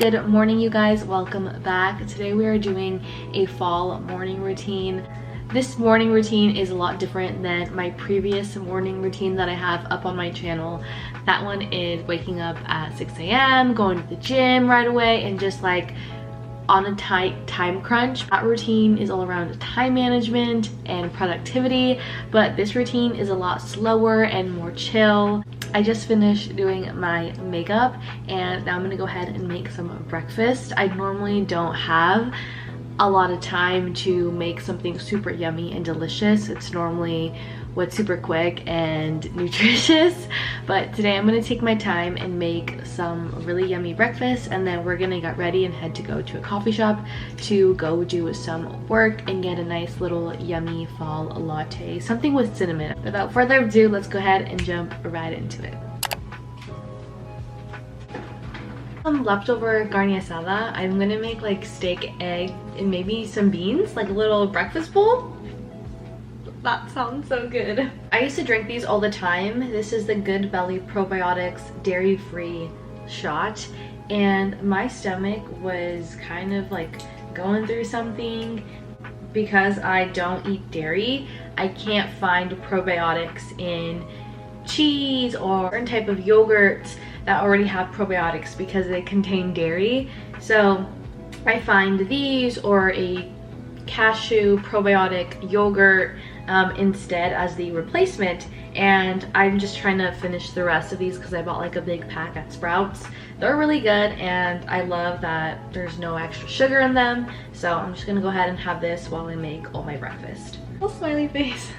Good morning, you guys. Welcome back. Today we are doing a fall morning routine. This morning routine is a lot different than my previous morning routine that I have up on my channel. That one is waking up at 6 a.m, going to the gym right away, and just like on a tight time crunch. That routine is all around time management and productivity, but this routine is a lot slower and more chill. I just finished doing my makeup and now I'm gonna go ahead and make some breakfast. I normally don't have a lot of time to make something super yummy and delicious. It's normally what's super quick and nutritious, but today I'm gonna take my time and make some really yummy breakfast, and then we're gonna get ready and head to go to a coffee shop to go do some work and get a nice little yummy fall latte, something with cinnamon. Without further ado, let's go ahead and jump right into it. Some leftover carne asada. I'm gonna make like steak, egg, and maybe some beans, like a little breakfast bowl. That sounds so good. I used to drink these all the time. This is the Good Belly Probiotics dairy-free shot, and my stomach was kind of like going through something. Because I don't eat dairy, I can't find probiotics in cheese or certain type of yogurt that already have probiotics because they contain dairy. So I find these or a cashew probiotic yogurt instead as the replacement, and I'm just trying to finish the rest of these because I bought like a big pack at Sprouts. They're really good and I love that there's no extra sugar in them, so I'm just gonna go ahead and have this while I make all my breakfast. Little smiley face.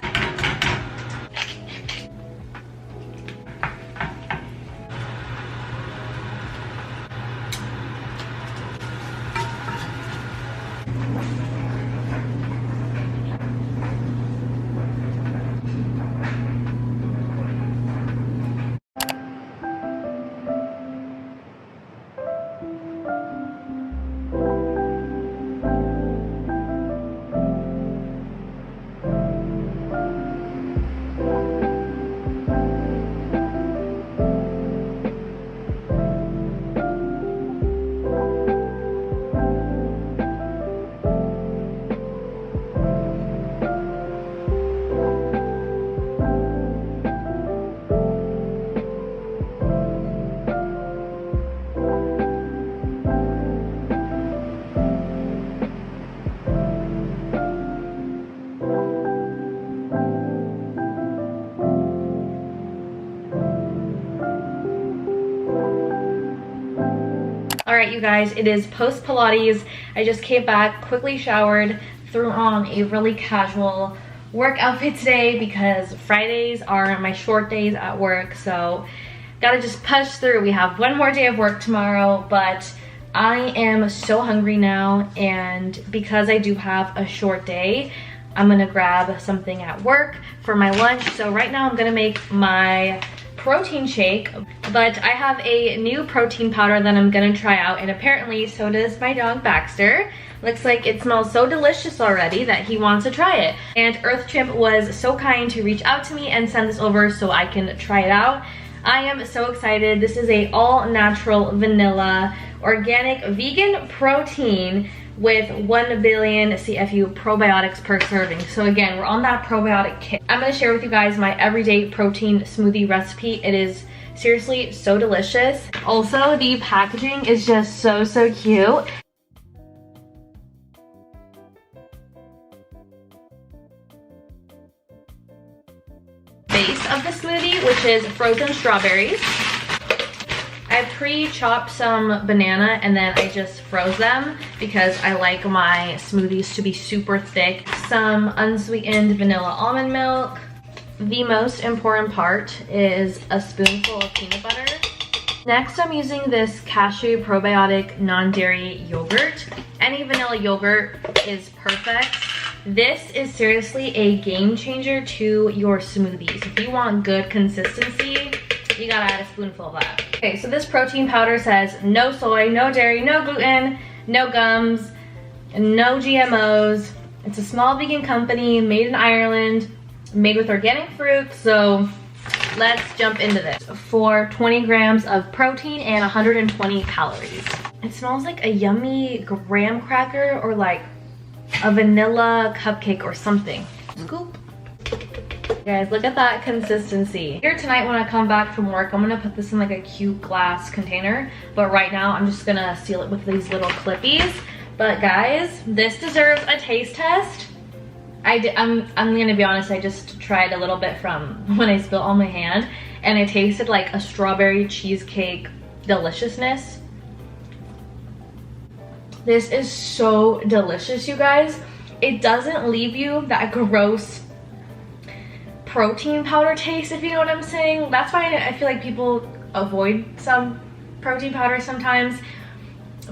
Alright, you guys, it is post Pilates. I just came back, quickly showered, threw on a really casual work outfit today because Fridays are my short days at work, so gotta just push through. We have one more day of work tomorrow, but I am so hungry now, and because I do have a short day, I'm gonna grab something at work for my lunch. So right now I'm gonna make my protein shake, but I have a new protein powder that I'm gonna try out, and apparently so does my dog Baxter. Looks like it smells so delicious already that he wants to try it. And EarthChimp was so kind to reach out to me and send this over so I can try it out. I am so excited. This is a all-natural vanilla organic vegan protein with 1 billion CFU probiotics per serving. So again, we're on that probiotic kick. I'm gonna share with you guys my everyday protein smoothie recipe. It is seriously so delicious. Also, the packaging is just so cute. Base of the smoothie, which is frozen strawberries. I pre-chopped some banana and then I just froze them because I like my smoothies to be super thick. Some unsweetened vanilla almond milk. The most important part is a spoonful of peanut butter. Next, I'm using this cashew probiotic non-dairy yogurt. Any vanilla yogurt is perfect. This is seriously a game changer to your smoothies. If you want good consistency, you gotta add a spoonful of that. Okay, so this protein powder says no soy, no dairy, no gluten, no gums, no GMOs. It's a small vegan company made in Ireland, made with organic fruit. So let's jump into this. For 20 grams of protein and 120 calories. It smells like a yummy graham cracker or like a vanilla cupcake or something. Scoop. Guys, look at that consistency. Here tonight when I come back from work, I'm gonna put this in like a cute glass container. But right now I'm just gonna seal it with these little clippies. But guys, this deserves a taste test. I'm gonna be honest, I just tried a little bit from when I spilled on my hand and it tasted like a strawberry cheesecake deliciousness. This is so delicious, you guys. It doesn't leave you that gross protein powder taste, if you know what I'm saying. That's why I feel like people avoid some protein powder sometimes,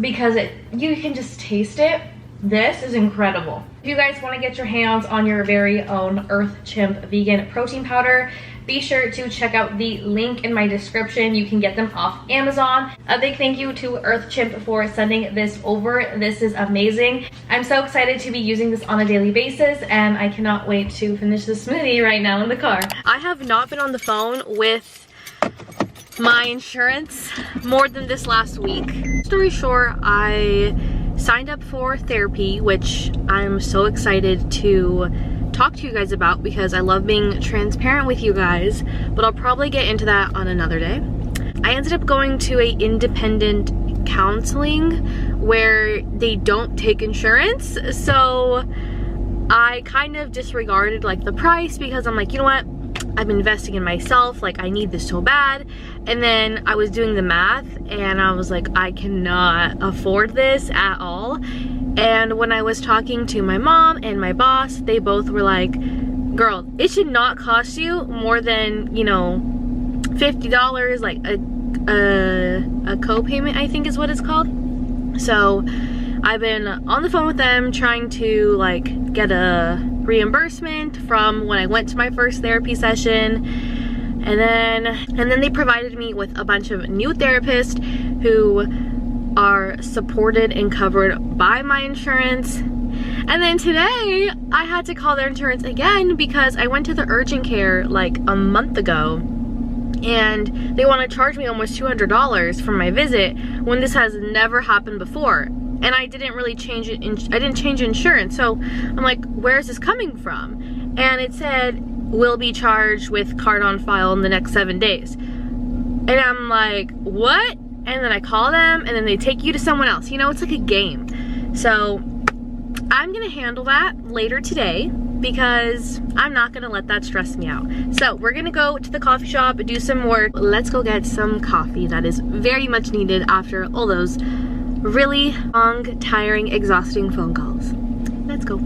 because you can just taste it. This is incredible. If you guys want to get your hands on your very own EarthChimp vegan protein powder, be sure to check out the link in my description. You can get them off Amazon. A big thank you to EarthChimp for sending this over. This is amazing. I'm so excited to be using this on a daily basis, and I cannot wait to finish the smoothie right now in the car. I have not been on the phone with my insurance more than this last week. Story short, I signed up for therapy, which I'm so excited to talk to you guys about because I love being transparent with you guys, but I'll probably get into that on another day. I ended up going to a independent counseling where they don't take insurance, so I kind of disregarded like the price because I'm like, you know what, I'm investing in myself, like I need this so bad. And then I was doing the math and I was like, I cannot afford this at all. And when I was talking to my mom and my boss, they both were like, girl, it should not cost you more than, you know, $50, like a co-payment, I think is what it's called. So I've been on the phone with them trying to like get a reimbursement from when I went to my first therapy session. And then they provided me with a bunch of new therapists who are supported and covered by my insurance. And then today I had to call their insurance again because I went to the urgent care like a month ago and they want to charge me almost $200 for my visit when this has never happened before. And I didn't really change it, I didn't change insurance. So I'm like, where's this coming from? And it said, will be charged with card on file in the next 7 days. And I'm like, what? And then I call them and then they take you to someone else. You know, it's like a game. So I'm gonna handle that later today because I'm not gonna let that stress me out. So we're gonna go to the coffee shop, do some work. Let's go get some coffee that is very much needed after all those really long, tiring, exhausting phone calls. Let's go.